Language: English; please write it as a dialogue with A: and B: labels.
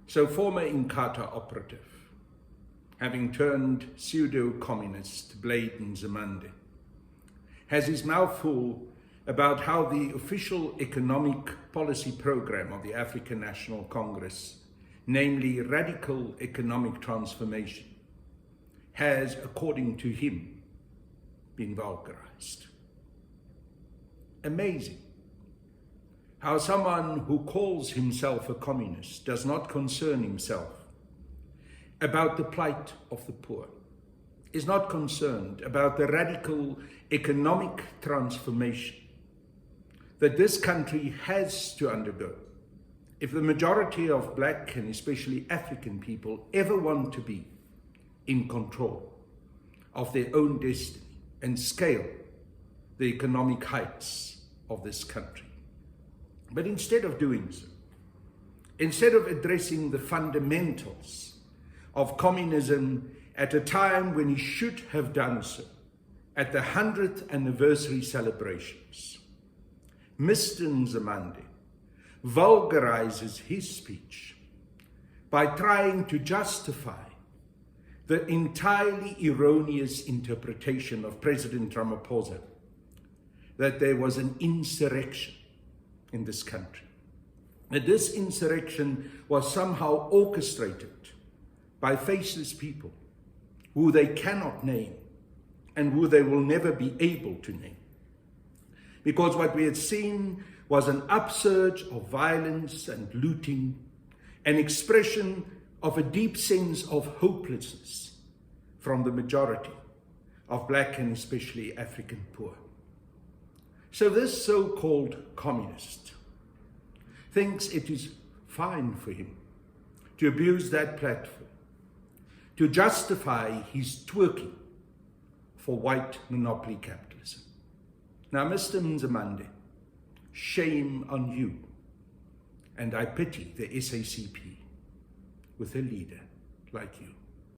A: So former Inkatha operative, having turned pseudo-communist Blade Nzimande, has his mouth full about how the official economic policy program of the African National Congress, namely radical economic transformation, has, according to him, been vulgarized. Amazing how someone who calls himself a communist does not concern himself about the plight of the poor, is not concerned about the radical economic transformation that this country has to undergo if the majority of Black and especially African people ever want to be in control of their own destiny and scale the economic heights of this country. But instead of doing so, instead of addressing the fundamentals of communism at a time when he should have done so, at the 100th anniversary celebrations, Mr. Nzimande vulgarizes his speech by trying to justify the entirely erroneous interpretation of President Ramaphosa that there was an insurrection in this country, that this insurrection was somehow orchestrated by faceless people who they cannot name and who they will never be able to name. Because what we had seen was an upsurge of violence and looting, an expression of a deep sense of hopelessness from the majority of Black and especially African poor. So this so-called communist thinks it is fine for him to abuse that platform, to justify his twerking for white monopoly capitalism. Now, Mr. Nzimande, shame on you, and I pity the SACP with a leader like you.